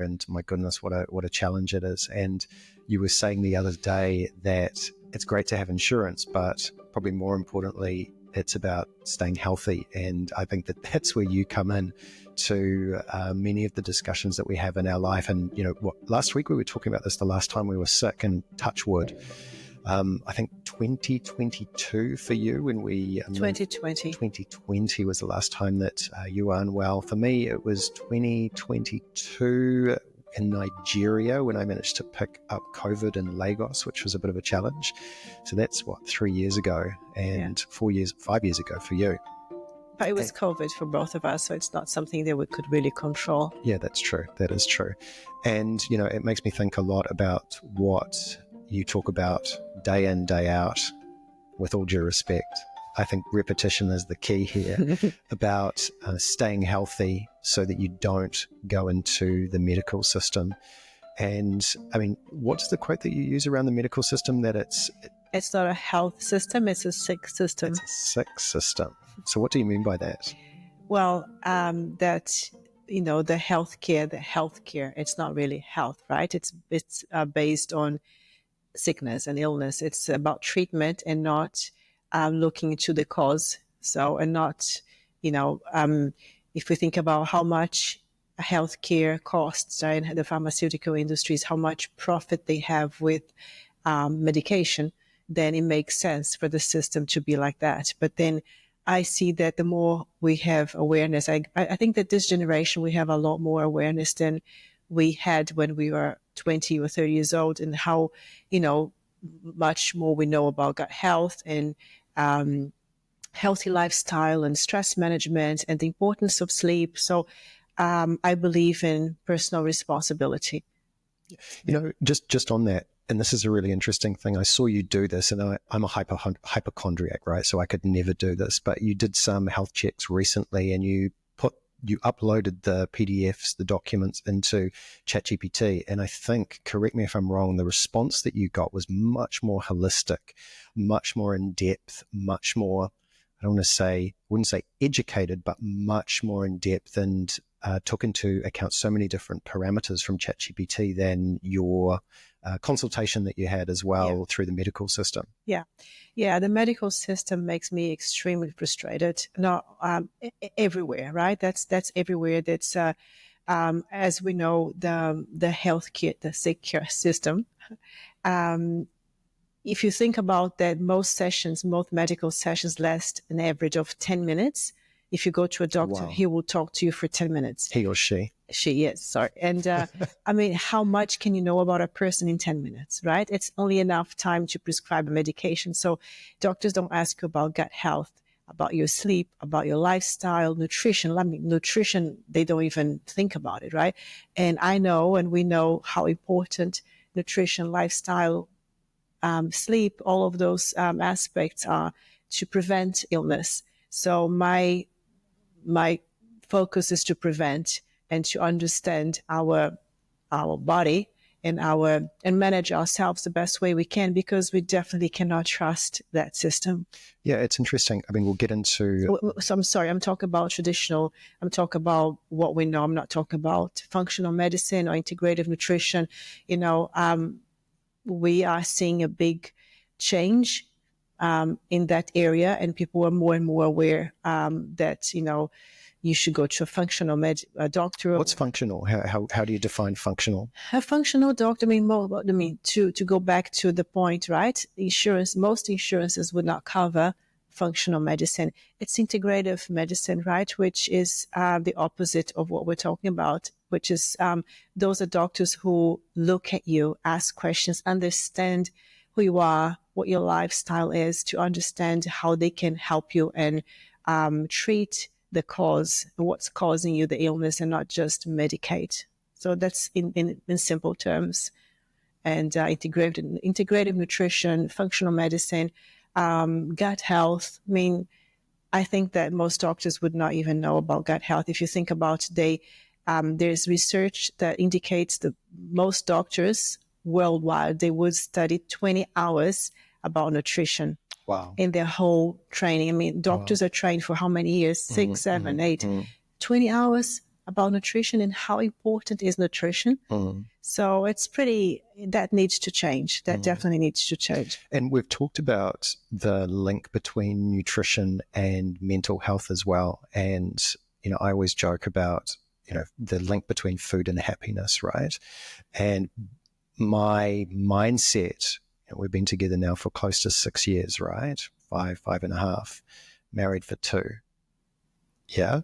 and my goodness, what a challenge it is. And you were saying the other day that it's great to have insurance, but probably more importantly, it's about staying healthy. And I think that that's where you come in to many of the discussions that we have in our life. And, last week we were talking about this the last time we were sick, and touch wood. I think 2022 for you, when we... 2020 was the last time that you were unwell. For me, it was 2022 in Nigeria when I managed to pick up COVID in Lagos, which was a bit of a challenge. So that's 3 years ago, and 5 years ago for you. But it was COVID for both of us, so it's not something that we could really control. Yeah, that's true. That is true. And, it makes me think a lot about what you talk about day in, day out, with all due respect. I think repetition is the key here about staying healthy so that you don't go into the medical system. And I mean, what's the quote that you use around the medical system? That it's not a health system, it's a sick system. It's a sick system. So what do you mean by that? Well, the healthcare, it's not really health, right? It's based on sickness and illness. It's about treatment and not looking into the cause. So, and not, if we think about how much healthcare costs in the pharmaceutical industries, how much profit they have with medication, then it makes sense for the system to be like that. But then I see that the more we have awareness, I think that this generation, we have a lot more awareness than we had when we were 20 or 30 years old, and how, much more we know about gut health and healthy lifestyle and stress management and the importance of sleep. So I believe in personal responsibility. Just on that, and this is a really interesting thing. I saw you do this, and I'm a hypochondriac, right? So I could never do this, but you did some health checks recently, and you uploaded the PDFs, the documents, into ChatGPT. And I think, correct me if I'm wrong, the response that you got was much more holistic, much more in depth, much more, wouldn't say educated, but much more in depth, and took into account so many different parameters from ChatGPT than your consultation that you had as well through the medical system. Yeah. The medical system makes me extremely frustrated. Not everywhere, right? That's everywhere. That's as we know, the healthcare, the sick care system. If you think about that, most medical sessions last an average of 10 minutes. If you go to a doctor, he will talk to you for 10 minutes. He or she? She, yes, sorry. And I mean, how much can you know about a person in 10 minutes, right? It's only enough time to prescribe a medication. So doctors don't ask you about gut health, about your sleep, about your lifestyle, nutrition. I mean, nutrition, they don't even think about it, right? And I know, and we know how important nutrition, lifestyle, sleep, all of those aspects are to prevent illness. So my focus is to prevent and to understand our body and manage ourselves the best way we can, because we definitely cannot trust that system. Yeah, it's interesting. I mean, we'll get into... So I'm sorry, I'm talking about traditional, I'm talking about what we know. I'm not talking about functional medicine or integrative nutrition. We are seeing a big change in that area, and people are more and more aware that, you should go to a functional doctor. What's functional? How do you define functional? A functional doctor, to go back to the point, right? Most insurances would not cover functional medicine. It's integrative medicine, right? Which is the opposite of what we're talking about, which is those are doctors who look at you, ask questions, understand who you are, what your lifestyle is, to understand how they can help you and treat the cause, what's causing you the illness, and not just medicate. So that's in simple terms. And integrative nutrition, functional medicine, gut health. I mean, I think that most doctors would not even know about gut health. If you think about there's research that indicates that most doctors worldwide, they would study 20 hours about nutrition. Wow. In their whole training. I mean, doctors are trained for how many years? 6, 7, 8. 20 hours about nutrition and how important is nutrition. So that needs to change. That definitely needs to change. And we've talked about the link between nutrition and mental health as well. And, I always joke about, the link between food and happiness, right? And my mindset, we've been together now for close to 6 years, right? 5.5, married for 2. Yeah.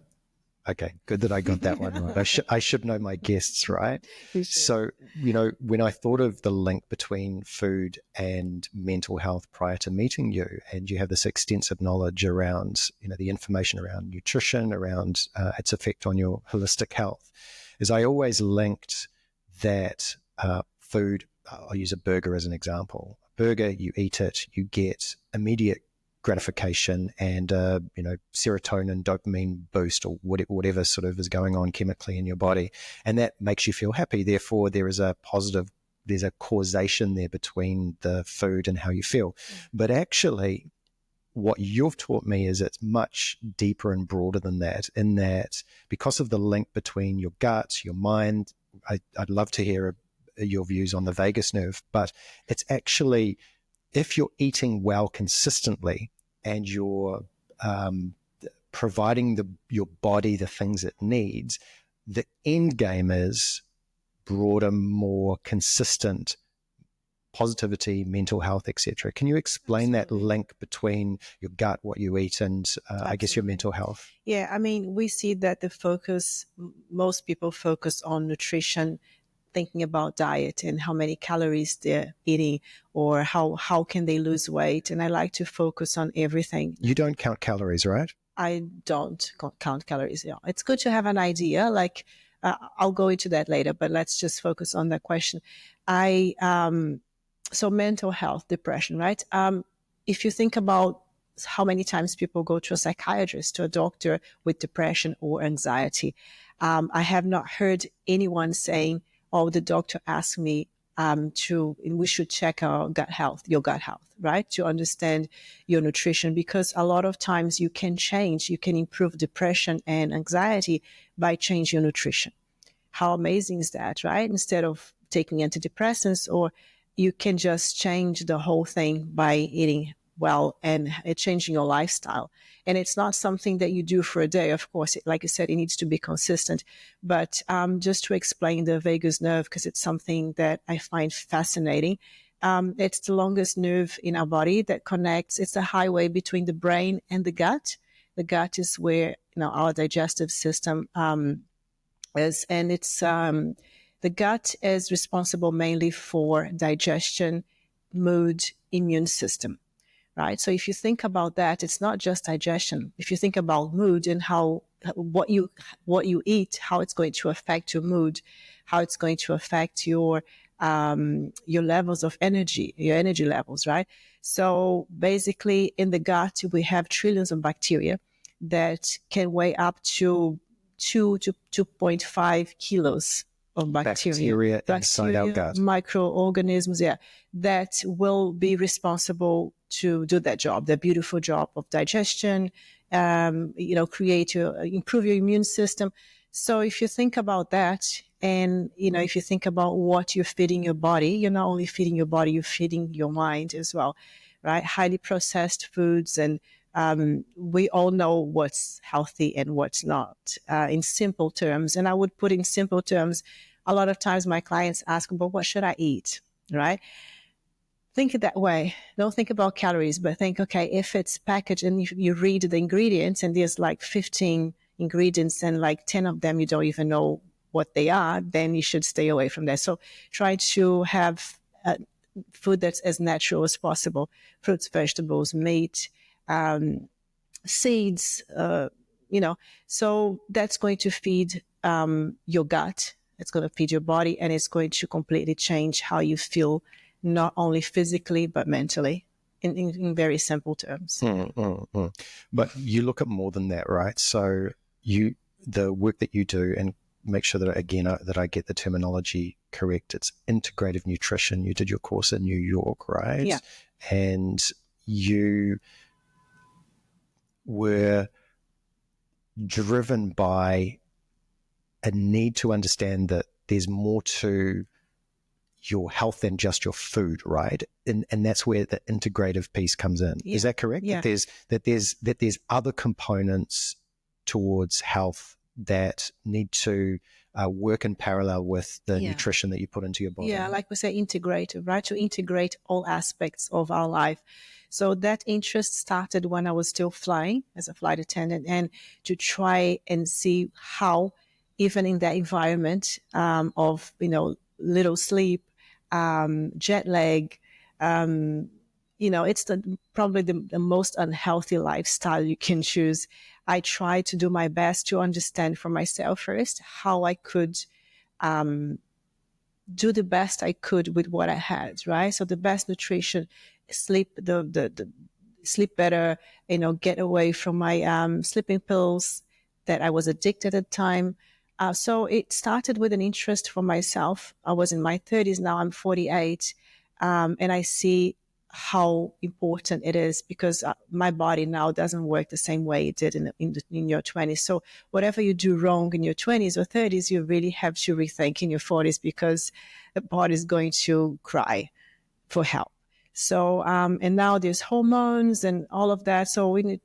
Okay, good that I got that one right. I should know my guests, right? So, when I thought of the link between food and mental health prior to meeting you, and you have this extensive knowledge around, the information around nutrition, around its effect on your holistic health, is I always linked that food. I'll use a burger as an example. A burger, you eat it, you get immediate gratification and serotonin, dopamine boost, or whatever sort of is going on chemically in your body, and that makes you feel happy. Therefore, there's a causation there between the food and how you feel. But actually, what you've taught me is it's much deeper and broader than that, in that because of the link between your gut, your mind. I'd love to hear your views on the vagus nerve, but it's actually, if you're eating well consistently and you're providing your body the things it needs, the end game is broader, more consistent positivity, mental health, etc. Can you explain that link between your gut, what you eat, and I guess your mental health? Yeah, I mean, we see that most people focus on nutrition, thinking about diet and how many calories they're eating, or how can they lose weight. And I like to focus on everything. You don't count calories, right? I don't count calories. Yeah, it's good to have an idea. Like I'll go into that later, but let's just focus on that question. So mental health, depression, right? If you think about how many times people go to a psychiatrist, to a doctor with depression or anxiety, I have not heard anyone saying, "Oh, the doctor asked me we should check your gut health, right? To understand your nutrition," because a lot of times you can improve depression and anxiety by changing your nutrition. How amazing is that, right? Instead of taking antidepressants, or you can just change the whole thing by eating well and changing your lifestyle. And it's not something that you do for a day. Of course, like you said, it needs to be consistent. But just to explain the vagus nerve, because it's something that I find fascinating. It's the longest nerve in our body that connects. It's a highway between the brain and the gut. The gut is where our digestive system is, and it's the gut is responsible mainly for digestion, mood, immune system. Right. So if you think about that, it's not just digestion. If you think about mood and what you eat, how it's going to affect your mood, how it's going to affect your levels of energy, your energy levels, right? So basically in the gut, we have trillions of bacteria that can weigh up to 2 to 2.5 kilos of bacteria inside our gut. Microorganisms, that will be responsible to do that job, the beautiful job of digestion, improve your immune system. So if you think about that, and, if you think about what you're feeding your body, you're not only feeding your body, you're feeding your mind as well, right? Highly processed foods, and we all know what's healthy and what's not, in simple terms. And I would put in simple terms, a lot of times my clients ask, but what should I eat, right? Think it that way. Don't think about calories, but think, okay, if it's packaged and you read the ingredients and there's like 15 ingredients and like 10 of them you don't even know what they are, then you should stay away from that. So try to have food that's as natural as possible. Fruits, vegetables, meat, seeds, so that's going to feed your gut. It's going to feed your body, and it's going to completely change how you feel, not only physically, but mentally, in very simple terms. But you look at more than that, right? So the work that you do, and make sure that, again, that I get the terminology correct, it's integrative nutrition. You did your course in New York, right? Yeah. And you were driven by a need to understand that there's more to your health than just your food, right? And that's where the integrative piece comes in. Yeah. Is that correct? Yeah. That there's other components towards health that need to work in parallel with the nutrition that you put into your body. Yeah, like we say, integrative, right? To integrate all aspects of our life. So that interest started when I was still flying as a flight attendant, and to try and see how, even in that environment of, little sleep, jet lag, it's probably the most unhealthy lifestyle you can choose. I try to do my best to understand for myself first how I could do the best I could with what I had, right? So the best nutrition, sleep, the sleep better, get away from my sleeping pills that I was addicted at the time. So it started with an interest for myself. I was in my 30s, now I'm 48, and I see how important it is, because my body now doesn't work the same way it did in your 20s. So whatever you do wrong in your 20s or 30s, you really have to rethink in your 40s, because the body is going to cry for help. So, and now there's hormones and all of that. So we need,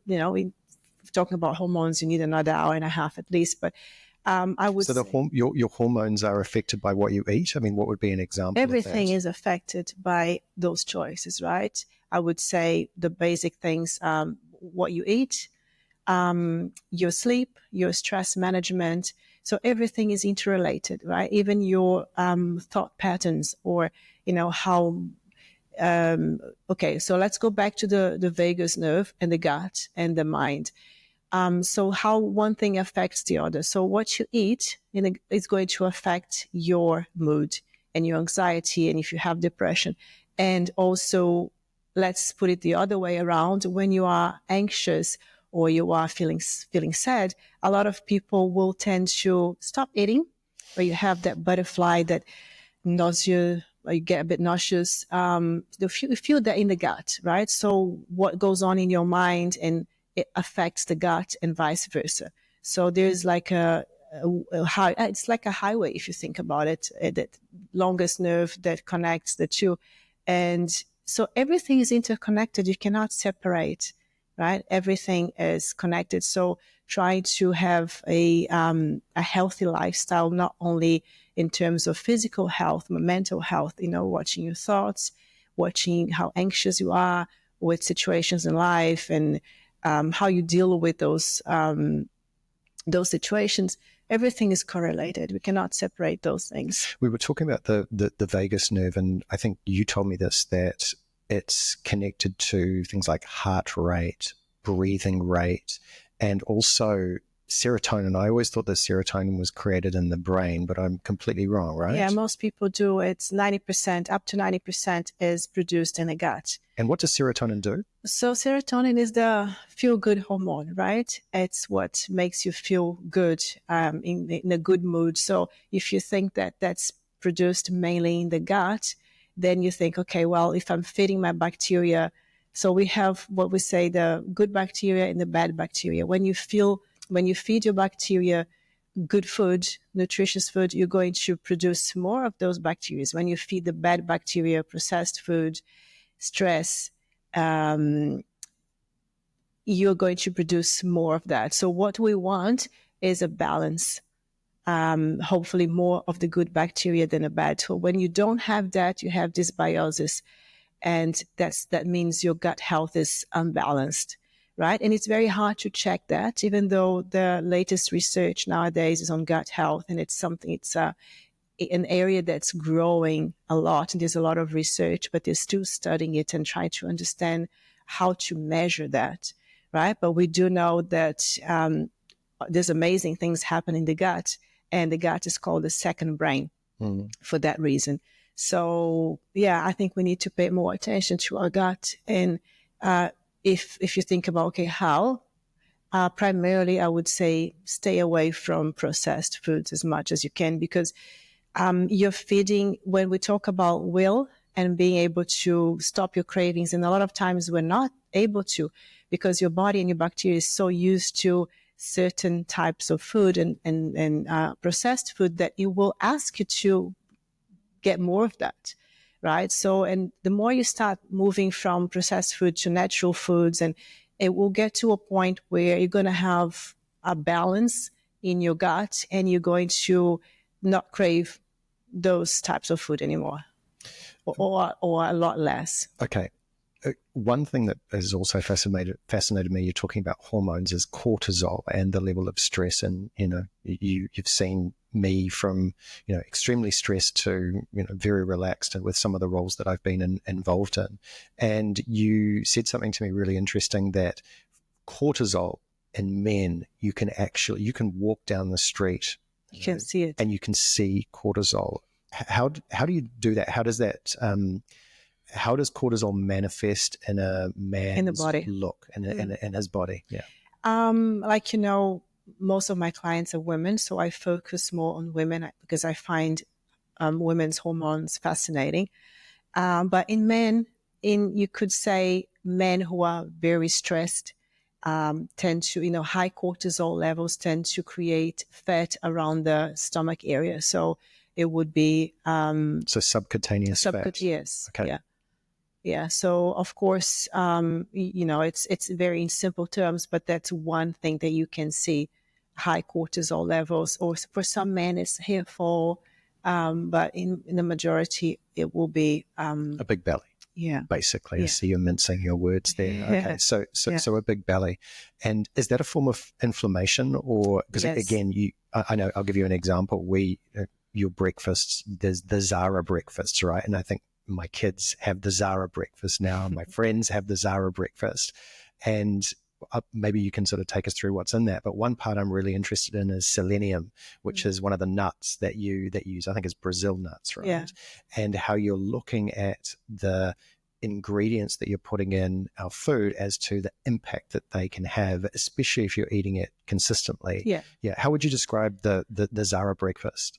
talking about hormones, you need another hour and a half at least. But I would so say your hormones are affected by what you eat. I mean, what would be an example? Everything is affected by those choices, right? I would say the basic things: what you eat, your sleep, your stress management. So everything is interrelated, right? Even your thought patterns, or how. Okay, so let's go back to the vagus nerve and the gut and the mind. So how one thing affects the other. So what you eat is going to affect your mood and your anxiety, and if you have depression. And also, let's put it the other way around. When you are anxious or you are feeling sad, a lot of people will tend to stop eating, or you have that butterfly, that nausea, or you get a bit nauseous. You feel that in the gut, right? So what goes on in your mind, and it affects the gut, and vice versa. So there's like it's like a highway, if you think about it, that longest nerve that connects the two. And so everything is interconnected. You cannot separate, right? Everything is connected. So try to have a healthy lifestyle, not only in terms of physical health, but mental health, watching your thoughts, watching how anxious you are with situations in life, and how you deal with those situations. Everything is correlated. We cannot separate those things. We were talking about the vagus nerve, and I think you told me this, that it's connected to things like heart rate, breathing rate, and also serotonin. I always thought that serotonin was created in the brain, but I'm completely wrong, right? Yeah, most people do. It's 90%, up to 90% is produced in the gut. And what does serotonin do? So serotonin is the feel-good hormone, right? It's what makes you feel good, in a good mood. So if you think that that's produced mainly in the gut, then you think, okay, well, if I'm feeding my bacteria, so we have what we say, the good bacteria and the bad bacteria. When you feed your bacteria good food, nutritious food, you're going to produce more of those bacteria. When you feed the bad bacteria processed food, stress, you're going to produce more of that. So what we want is a balance. Hopefully more of the good bacteria than the bad. So when you don't have that, you have dysbiosis, and that means your gut health is unbalanced, right? And it's very hard to check that, even though the latest research nowadays is on gut health, and it's an area that's growing a lot, and there's a lot of research, but they're still studying it and trying to understand how to measure that, right? But we do know that there's amazing things happen in the gut, and the gut is called the second brain for that reason. So, yeah, I think we need to pay more attention to our gut. And if you think about, okay, how? Primarily, I would say stay away from processed foods as much as you can, because you're feeding, when we talk about will and being able to stop your cravings, and a lot of times we're not able to, because your body and your bacteria is so used to certain types of food and processed food that it will ask you to get more of that, right? So, and the more you start moving from processed food to natural foods, and it will get to a point where you're going to have a balance in your gut and you're going to not crave those types of food anymore, or a lot less. Okay. One thing that has also fascinated me, you're talking about hormones, is cortisol and the level of stress. And, you've seen me from, extremely stressed to, very relaxed, and with some of the roles that I've been involved in. And you said something to me really interesting, that cortisol in men, you can walk down the street. You can see it. And you can see cortisol. How do you do that? How does that, how does cortisol manifest in a man's in the body look and in his body? Yeah. Most of my clients are women, so I focus more on women because I find women's hormones fascinating. But in men, you could say men who are very stressed tend to, high cortisol levels tend to create fat around the stomach area. So it would be so subcutaneous fat. Yes. Okay. Yeah. Yeah. So of course, it's very in simple terms, but that's one thing that you can see: high cortisol levels, or for some men it's hair fall, but in the majority it will be a big belly. Yeah. Basically, yeah. I see you mincing your words there. Okay, so a big belly, and is that a form of inflammation, or because Yes. again, I know, I'll give you an example. Your breakfasts, there's the Zara breakfasts, right? And I think my kids have the Zara breakfast now. My friends have the Zara breakfast, and maybe you can sort of take us through what's in that. But one part I'm really interested in is selenium, which is one of the nuts that you use. I think it's Brazil nuts, right? Yeah. And how you're looking at the ingredients that you're putting in our food as to the impact that they can have, especially if you're eating it consistently. Yeah. Yeah. How would you describe the Zara breakfast?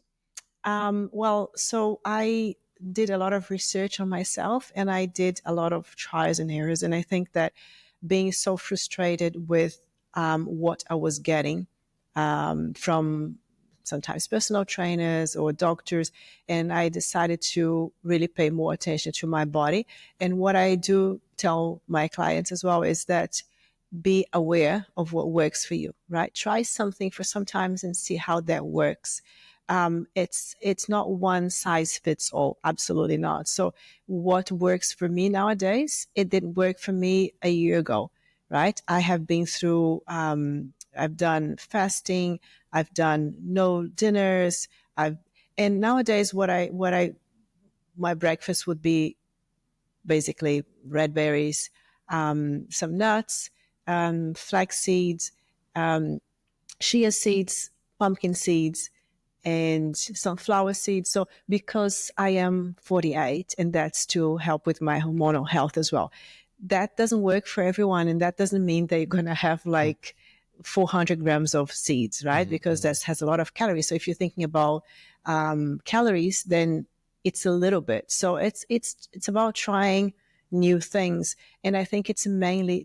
So I did a lot of research on myself, and I did a lot of trials and errors. And I think that being so frustrated with what I was getting from sometimes personal trainers or doctors, and I decided to really pay more attention to my body. And what I do tell my clients as well is that be aware of what works for you, right? Try something for some times and see how that works. It's not one size fits all. Absolutely not. So what works for me nowadays, it didn't work for me a year ago, right? I have been through, I've done fasting, I've done no dinners, and nowadays my breakfast would be basically red berries, some nuts, flax seeds, chia seeds, pumpkin seeds, and sunflower seeds. So because I am 48, and that's to help with my hormonal health as well, that doesn't work for everyone. And that doesn't mean that you're going to have like 400 grams of seeds, right? Because that has a lot of calories. So if you're thinking about calories, then it's a little bit. So it's about trying new things. And I think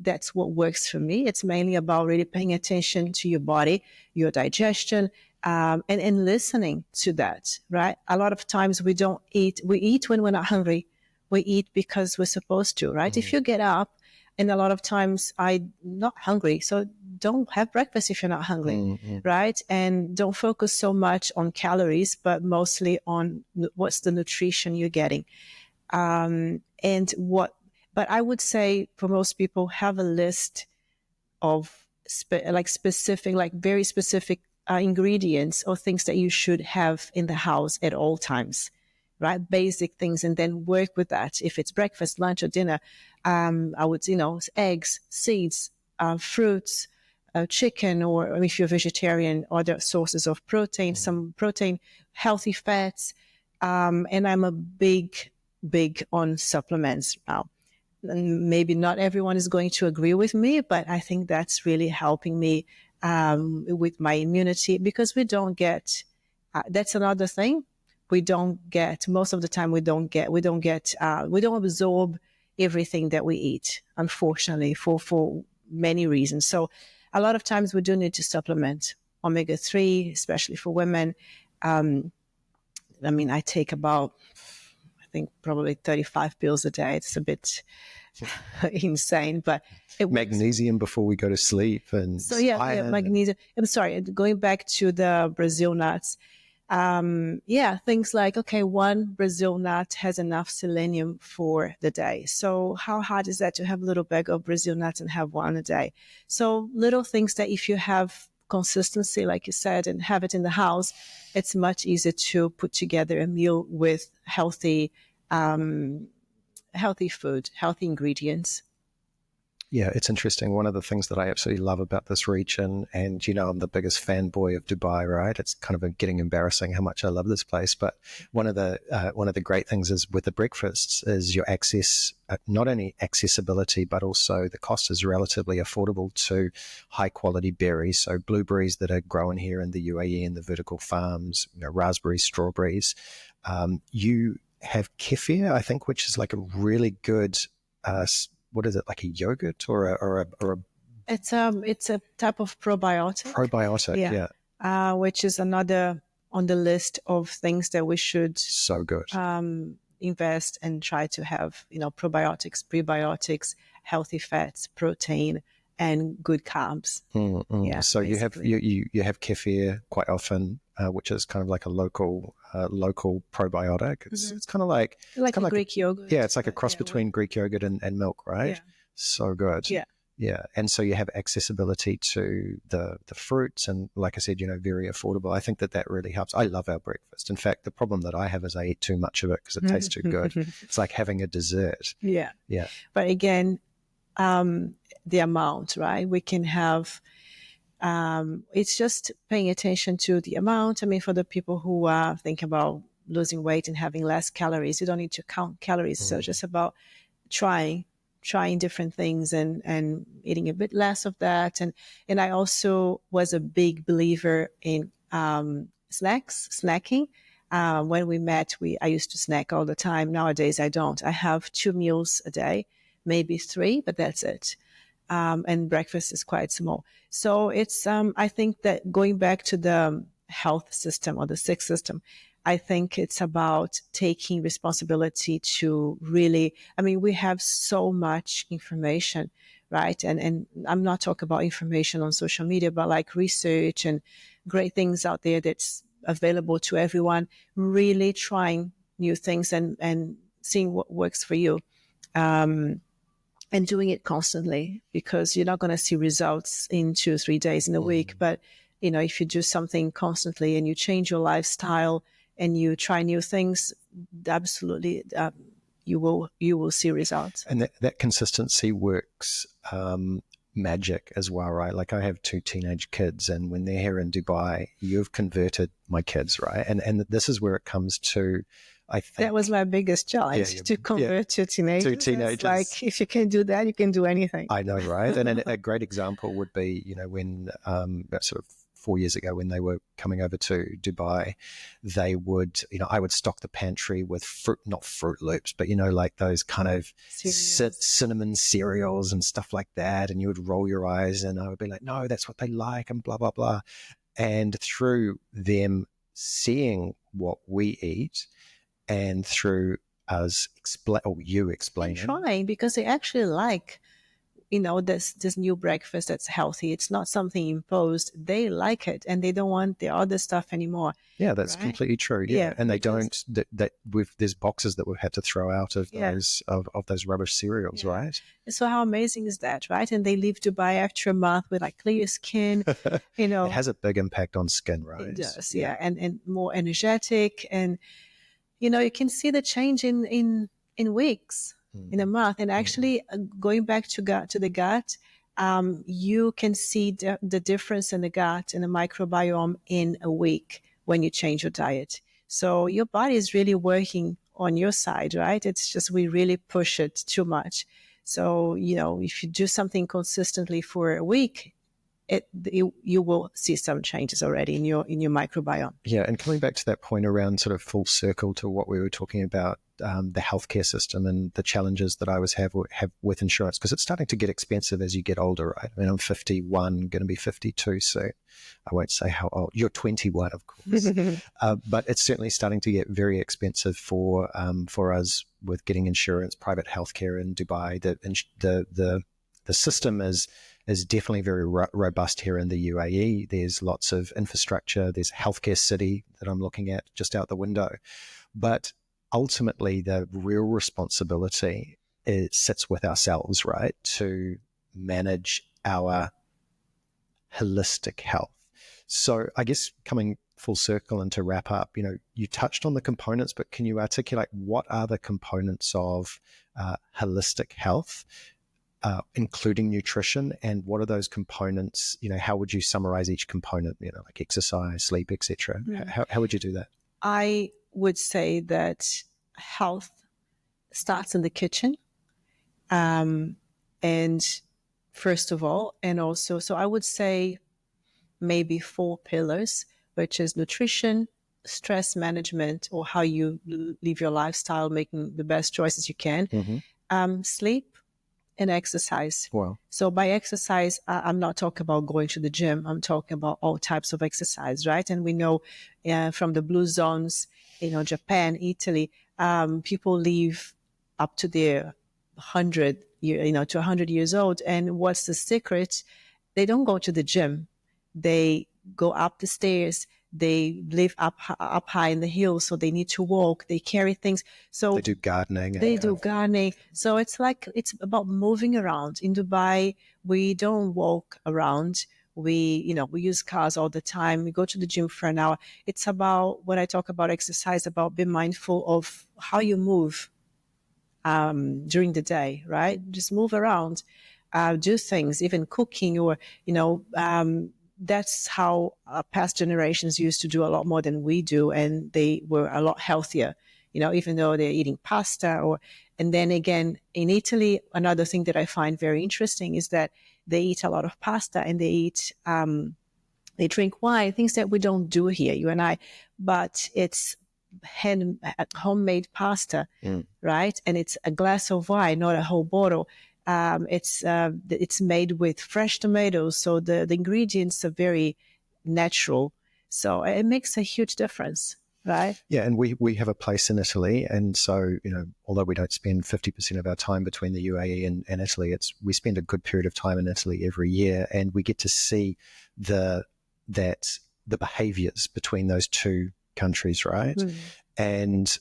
that's what works for me. It's mainly about really paying attention to your body, your digestion, and listening to that, right? A lot of times we eat when we're not hungry. We eat because we're supposed to, right? If you get up, and a lot of times I'm not hungry, so don't have breakfast if you're not hungry, right? And don't focus so much on calories, but mostly on what's the nutrition you're getting. But I would say for most people, have a list of very specific ingredients or things that you should have in the house at all times, right? Basic things, and then work with that. If it's breakfast, lunch, or dinner, I would, eggs, seeds, fruits, chicken, or if you're vegetarian, other sources of protein, some protein, healthy fats. And I'm a big on supplements now. And maybe not everyone is going to agree with me, but I think that's really helping me with my immunity, because we don't get, that's another thing. Most of the time we don't absorb everything that we eat, unfortunately, for many reasons. So a lot of times we do need to supplement omega-3, especially for women. I take about, I think, probably 35 pills a day. It's a bit insane, but magnesium before we go to sleep, and so magnesium. I'm sorry, going back to the Brazil nuts. Things like, okay, one Brazil nut has enough selenium for the day. So how hard is that to have a little bag of Brazil nuts and have one a day? So little things that if you have consistency, like you said, and have it in the house, it's much easier to put together a meal with healthy food, healthy ingredients. Yeah, it's interesting. One of the things that I absolutely love about this region, and I'm the biggest fanboy of Dubai, right? It's kind of getting embarrassing how much I love this place. But one of the great things is with the breakfasts is your access, not only accessibility, but also the cost is relatively affordable to high quality berries. So blueberries that are grown here in the UAE in the vertical farms, raspberries, strawberries. You have kefir, I think, which is like a really good. What is it, like a yogurt or a It's a type of probiotic. Which is another on the list of things that we should so good invest and try to have, probiotics, prebiotics, healthy fats, protein, and good carbs. Yeah, so basically. you have kefir quite often, which is kind of like a local probiotic. It's kind of like a Greek yogurt. Yeah, it's like a cross between Greek yogurt and milk, right? Yeah. So good. Yeah. And so you have accessibility to the fruits, and like I said, very affordable. I think that really helps. I love our breakfast. In fact, the problem that I have is I eat too much of it because it tastes too good. It's like having a dessert. Yeah. But again, the amount, right? We can have, it's just paying attention to the amount. I mean, for the people who are thinking about losing weight and having less calories, you don't need to count calories. So just about trying different things and eating a bit less of that. And I also was a big believer in snacking. When we met, I used to snack all the time. Nowadays, I don't. I have 2 meals a day, maybe 3, but that's it. And breakfast is quite small. So it's, I think that going back to the health system or the SIX system, I think it's about taking responsibility to really, we have so much information, right? And I'm not talking about information on social media, but like research and great things out there that's available to everyone, really trying new things and seeing what works for you. And doing it constantly, because you're not going to see results in 2 or 3 days in a week. But, if you do something constantly and you change your lifestyle and you try new things, absolutely, you will see results. And that consistency works magic as well, right? Like I have 2 teenage kids, and when they're here in Dubai, you've converted my kids, right? And this is where it comes to, I think that was my biggest challenge, to convert 2 teenagers. 2 teenagers. Like, if you can do that, you can do anything. I know, right? And a great example would be, when sort of 4 years ago when they were coming over to Dubai, they would, I would stock the pantry with not Fruit Loops, but, like those kind of cinnamon cereals and stuff like that. And you would roll your eyes and I would be like, no, that's what they like and blah, blah, blah. And through them seeing what we eat and through us explaining. And trying, because they actually like, this new breakfast that's healthy. It's not something imposed. They like it and they don't want the other stuff anymore. Yeah, that's right? Completely true. Yeah. And they don't, there's boxes that we've had to throw out of those, of those rubbish cereals, right? So how amazing is that, right? And they leave Dubai after a month with like clear skin, It has a big impact on skin, right? It does, yeah. And more energetic. And, you can see the change in weeks. In a month. And actually going back to the gut, you can see the difference in the gut and the microbiome in a week when you change your diet. So your body is really working on your side, right? It's just we really push it too much. So, if you do something consistently for a week, you will see some changes already in your microbiome. Yeah, and coming back to that point around sort of full circle to what we were talking about, the healthcare system and the challenges that I always have with insurance, because it's starting to get expensive as you get older, right? I mean, I'm 51, going to be 52 soon. I won't say how old. You're 21, of course. But it's certainly starting to get very expensive for us with getting insurance, private healthcare in Dubai. The system is definitely very robust here in the UAE. There's lots of infrastructure. There's a healthcare city that I'm looking at just out the window. But ultimately, the real responsibility sits with ourselves, right, to manage our holistic health. So I guess coming full circle and to wrap up, you touched on the components, but can you articulate what are the components of holistic health? Including nutrition, and what are those components? How would you summarize each component? Like exercise, sleep, etc. How would you do that? I would say that health starts in the kitchen, and first of all, and also, so I would say maybe 4 pillars, which is nutrition, stress management, or how you live your lifestyle, making the best choices you can, sleep, and exercise. Wow. So by exercise, I'm not talking about going to the gym. I'm talking about all types of exercise, right? And we know from the blue zones, Japan, Italy, people live up to their 100 to 100 years old. And what's the secret? They don't go to the gym. They go up the stairs. They live up high in the hills, so they need to walk. They carry things. So they do gardening. Do gardening. So it's about moving around. In Dubai, we don't walk around. We use cars all the time. We go to the gym for an hour. It's about, when I talk about exercise, about being mindful of how you move during the day, right? Just move around, do things, even cooking, or that's how past generations used to do a lot more than we do, and they were a lot healthier, even though they're eating pasta. And then again, in Italy, another thing that I find very interesting is that they eat a lot of pasta, and they drink wine, things that we don't do here, you and I, but it's homemade pasta, right? And it's a glass of wine, not a whole bottle. It's made with fresh tomatoes, so the ingredients are very natural. So it makes a huge difference, right? Yeah, and we have a place in Italy, and so although we don't spend 50% of our time between the UAE and Italy, we spend a good period of time in Italy every year, and we get to see the behaviours between those two countries, right? And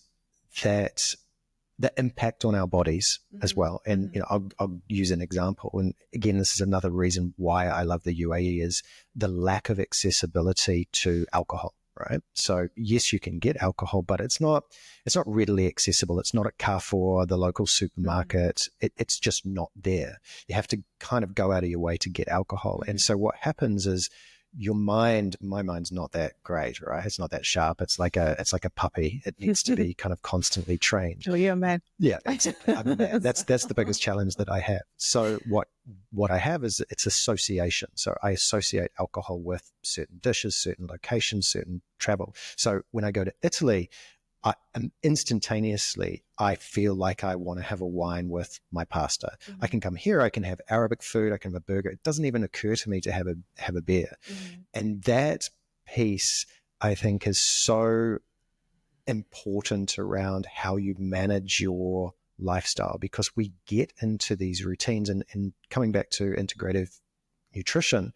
that the impact on our bodies as well. And I'll use an example. And again, this is another reason why I love the UAE is the lack of accessibility to alcohol, right? So yes, you can get alcohol, but it's not readily accessible. It's not at Carrefour, the local supermarket. It's just not there. You have to kind of go out of your way to get alcohol. And so what happens is my mind's not that great, right? It's not that sharp. It's like a puppy. It needs to be kind of constantly trained. Oh, you're a man. Yeah, exactly. I'm a man. That's the biggest challenge that I have. So what I have is it's association. So I associate alcohol with certain dishes, certain locations, certain travel. So when I go to Italy, instantaneously, I feel like I want to have a wine with my pasta. I can come here, I can have Arabic food, I can have a burger. It doesn't even occur to me to have a beer. And that piece, I think, is so important around how you manage your lifestyle, because we get into these routines, and coming back to integrative nutrition,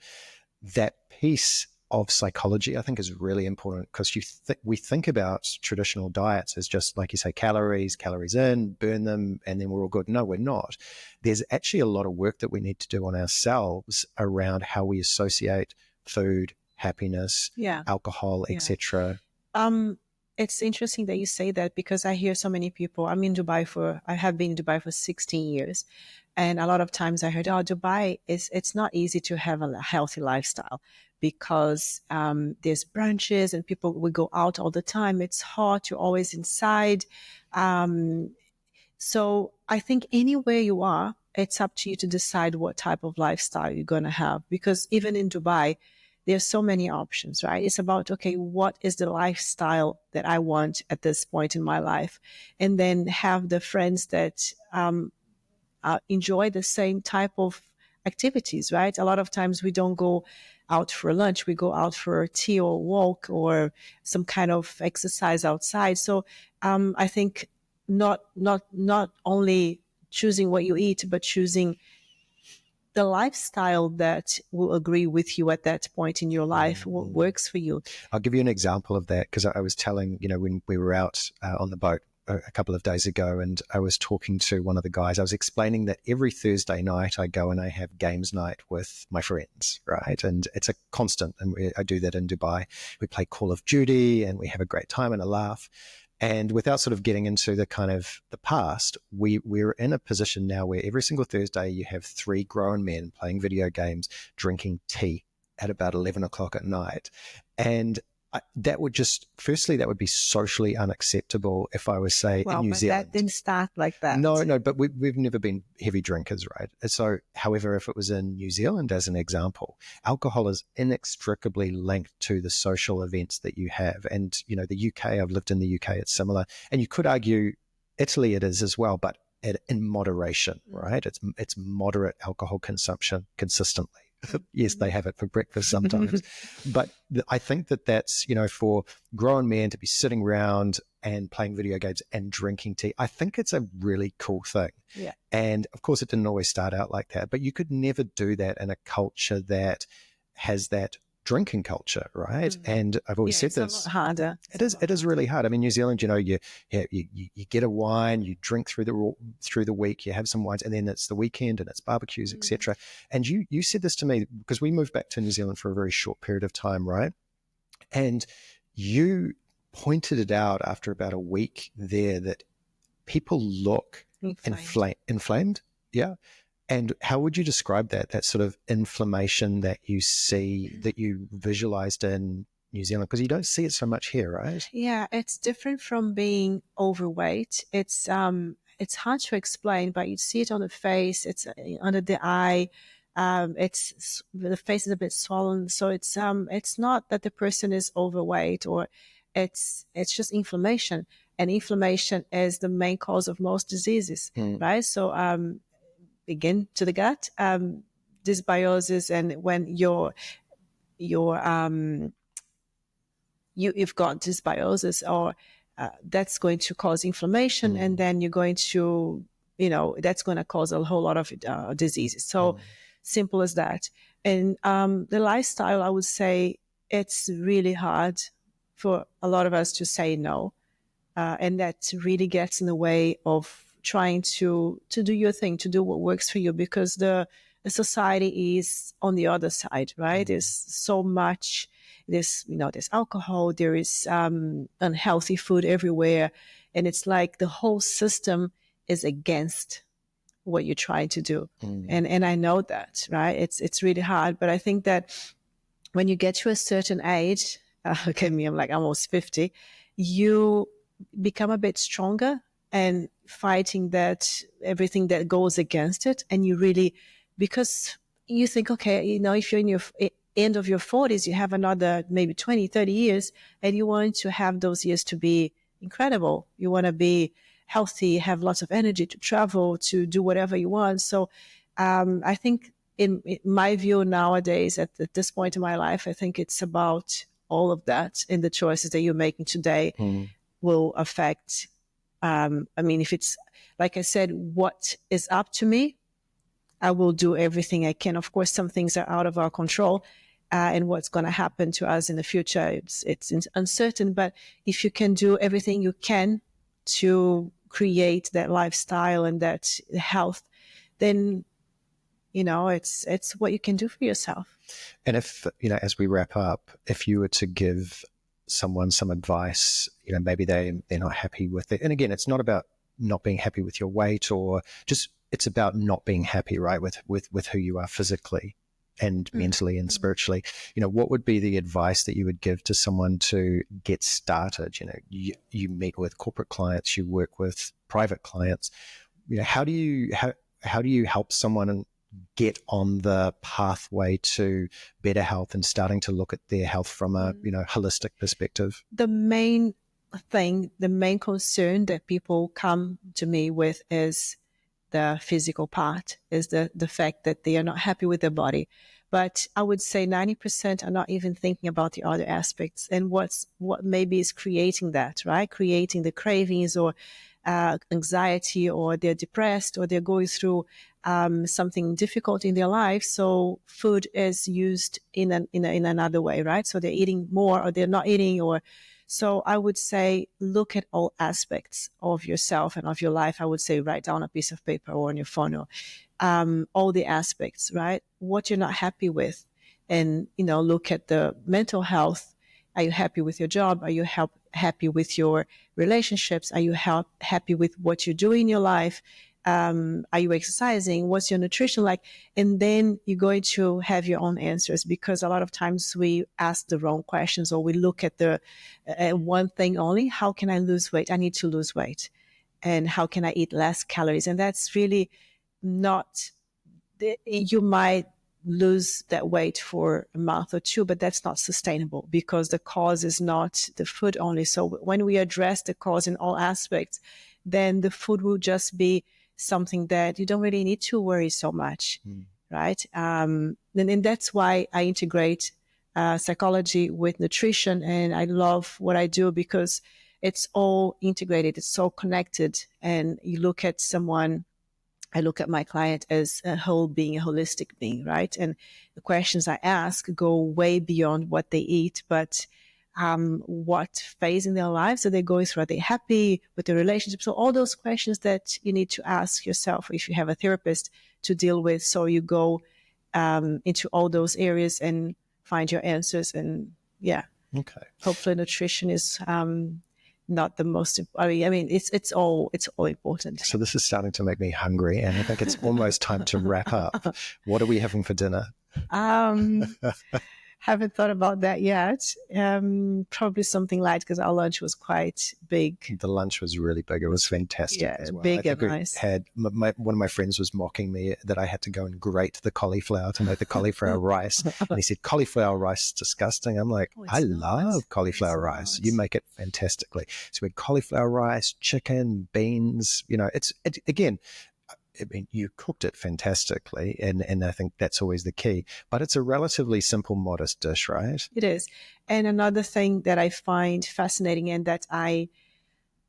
that piece of psychology, I think, is really important, because we think about traditional diets as just, like you say, calories in, burn them, and then we're all good. No, we're not. There's actually a lot of work that we need to do on ourselves around how we associate food, happiness, alcohol, etc. It's interesting that you say that, because I hear so many people. I have been in Dubai for 16 years. And a lot of times I heard, Dubai it's not easy to have a healthy lifestyle, because there's brunches and people will go out all the time. It's hot. You're always inside. So I think anywhere you are, it's up to you to decide what type of lifestyle you're going to have. Because even in Dubai, there's so many options, right? It's about, okay, what is the lifestyle that I want at this point in my life? And then have the friends that enjoy the same type of activities, right? A lot of times we don't go out for lunch, we go out for tea or walk or some kind of exercise outside. So I think not only choosing what you eat, but choosing the lifestyle that will agree with you at that point in your life, what works for you. I'll give you an example of that, because I was telling, when we were out on the boat a couple of days ago, and I was talking to one of the guys, I was explaining that every Thursday night I go and I have games night with my friends, right? And it's a constant, and I do that in Dubai. We play Call of Duty and we have a great time and a laugh. And without sort of getting into the kind of the past, we're in a position now where every single Thursday you have 3 grown men playing video games, drinking tea at about 11 o'clock at night. And that would be socially unacceptable if I was, say, in New Zealand. That didn't start like that. No, but we've never been heavy drinkers, right? So, however, if it was in New Zealand, as an example, alcohol is inextricably linked to the social events that you have. And, the UK, I've lived in the UK, it's similar. And you could argue Italy it is as well, but in moderation, right? It's moderate alcohol consumption consistently. Yes, they have it for breakfast sometimes. But I think that's, for grown men to be sitting around and playing video games and drinking tea, I think it's a really cool thing. Yeah. And of course, it didn't always start out like that, but you could never do that in a culture that has that drinking culture, right? And I've always said this. It's a lot harder. It is really hard. I mean, New Zealand, you get a wine, you drink through the week, you have some wines, and then it's the weekend and it's barbecues, etc. And you said this to me because we moved back to New Zealand for a very short period of time, right? And you pointed it out after about a week there that people look inflamed. Yeah. And how would you describe that sort of inflammation that you see, that you visualized in New Zealand? Because you don't see it so much here, right? Yeah, it's different from being overweight. It's hard to explain, but you see it on the face. It's under the eye. It's the face is a bit swollen. So it's not that the person is overweight, or it's just inflammation. And inflammation is the main cause of most diseases, right? So begin to the gut, dysbiosis, and when you've got dysbiosis, or that's going to cause inflammation, and then you're going to, that's going to cause a whole lot of diseases. So simple as that. And the lifestyle, I would say, it's really hard for a lot of us to say no, and that really gets in the way of trying to do your thing, to do what works for you, because the society is on the other side, right? There's so much, there's alcohol, there is unhealthy food everywhere. And it's like the whole system is against what you're trying to do. And I know that, right? It's really hard. But I think that when you get to a certain age, look at me, I'm like almost 50, you become a bit stronger and fighting that everything that goes against it. And you really, because you think, okay, if you're in your end of your 40s, you have another maybe 20, 30 years, and you want to have those years to be incredible. You want to be healthy, have lots of energy to travel, to do whatever you want. So I think in my view nowadays, at this point in my life, I think it's about all of that, and the choices that you're making today will affect. If it's, like I said, what is up to me, I will do everything I can. Of course, some things are out of our control, and what's going to happen to us in the future, it's uncertain. But if you can do everything you can to create that lifestyle and that health, then, it's what you can do for yourself. And if, as we wrap up, if you were to give someone some advice, maybe they're not happy with it. And again, it's not about not being happy with your weight, or just, it's about not being happy, right, with who you are physically and mentally and spiritually. What would be the advice that you would give to someone to get started? You meet with corporate clients, you work with private clients. How do you how do you help someone get on the pathway to better health and starting to look at their health from a holistic perspective? The main concern that people come to me with is the physical part, is the fact that they are not happy with their body. But I would say 90% are not even thinking about the other aspects and what maybe is creating that, right? Creating the cravings or anxiety, or they're depressed, or they're going through something difficult in their life. So food is used in another way, right? So they're eating more, or they're not eating, or so I would say look at all aspects of yourself and of your life. I would say write down a piece of paper or on your phone, or all the aspects, right? What you're not happy with, and look at the mental health. Are you happy with your job? Are you happy with your relationships? Are you happy with what you do in your life? Are you exercising? What's your nutrition like? And then you're going to have your own answers, because a lot of times we ask the wrong questions, or we look at the one thing only. How can I lose weight? I need to lose weight. And how can I eat less calories? And that's really not, you might lose that weight for a month or two, but that's not sustainable, because the cause is not the food only. So when we address the cause in all aspects, then the food will just be something that you don't really need to worry so much, right? And that's why I integrate psychology with nutrition, and I love what I do, because it's all integrated, it's so connected. And you look at someone, I look at my client as a whole being, a holistic being, right? And the questions I ask go way beyond what they eat, but what phase in their lives are they going through? Are they happy with their relationship? So all those questions that you need to ask yourself if you have a therapist to deal with. So you go into all those areas and find your answers. And Okay. Hopefully nutrition is not the most. I mean, it's all important. So this is starting to make me hungry, and I think it's almost time to wrap up. What are we having for dinner? Haven't thought about that yet. Probably something light, because our lunch was quite big. The lunch was really big. It was fantastic as well. Big and nice. One of my friends was mocking me that I had to go and grate the cauliflower to make the cauliflower rice. And he said, cauliflower rice is disgusting. I'm like, I love cauliflower rice. You make it fantastically. So we had cauliflower rice, chicken, beans. Again, I mean, you cooked it fantastically, and I think that's always the key. But it's a relatively simple, modest dish, right? It is. And another thing that I find fascinating, and that I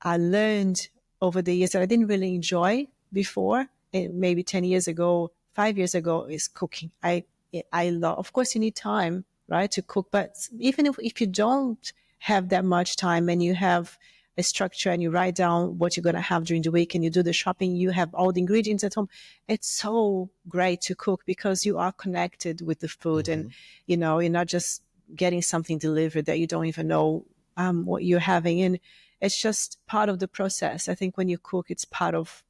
learned over the years that I didn't really enjoy before, maybe 10 years ago, 5 years ago, is cooking. I love, of course, you need time, right, to cook. But even if you don't have that much time, and you have a structure, and you write down what you're going to have during the week, and you do the shopping, you have all the ingredients at home, it's so great to cook, because you are connected with the food. And you're not just getting something delivered that you don't even know what you're having. And it's just part of the process. I think when you cook, it's part of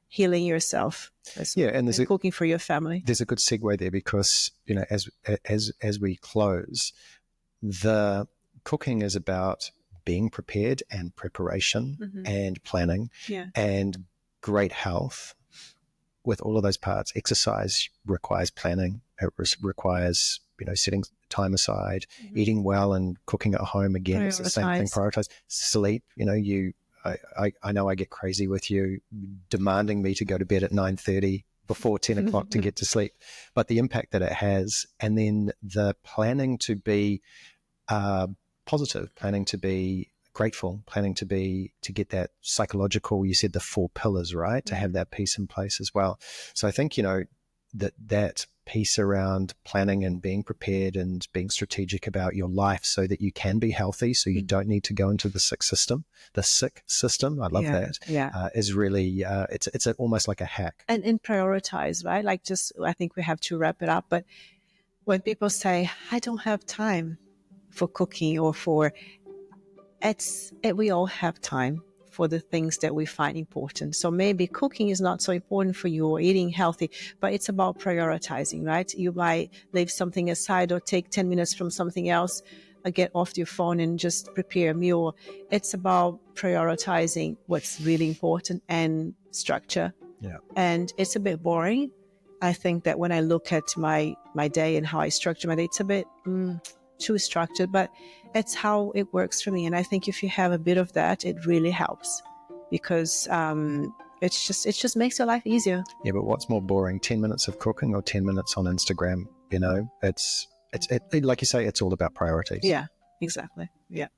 healing yourself and cooking for your family. There's a good segue there, because as we close, the cooking is about being prepared, and preparation, and planning, and great health. With all of those parts, exercise requires planning. It requires setting time aside, eating well, and cooking at home. Again, it's the same thing. Prioritize sleep. I know I get crazy with you demanding me to go to bed at 9:30 before 10 o'clock to get to sleep, but the impact that it has, and then the planning to be positive, planning to be grateful, planning to get that psychological, you said the 4 pillars, right? To have that piece in place as well. So I think, that piece around planning and being prepared and being strategic about your life so that you can be healthy, so you don't need to go into the sick system. I love that. Is really, it's almost like a hack. And prioritize, right? Like, I think we have to wrap it up. But when people say, I don't have time for cooking, or we all have time for the things that we find important. So maybe cooking is not so important for you, or eating healthy, but it's about prioritizing, right? You might leave something aside, or take 10 minutes from something else, or get off your phone and just prepare a meal. It's about prioritizing what's really important, and structure. Yeah. And it's a bit boring. I think that when I look at my day and how I structure my day, it's a bit too structured, but it's how it works for me. And I think if you have a bit of that, it really helps, because it just makes your life easier. Yeah, but what's more boring, 10 minutes of cooking or 10 minutes on Instagram? You know, it's like you say, it's all about priorities. Yeah, exactly. Yeah.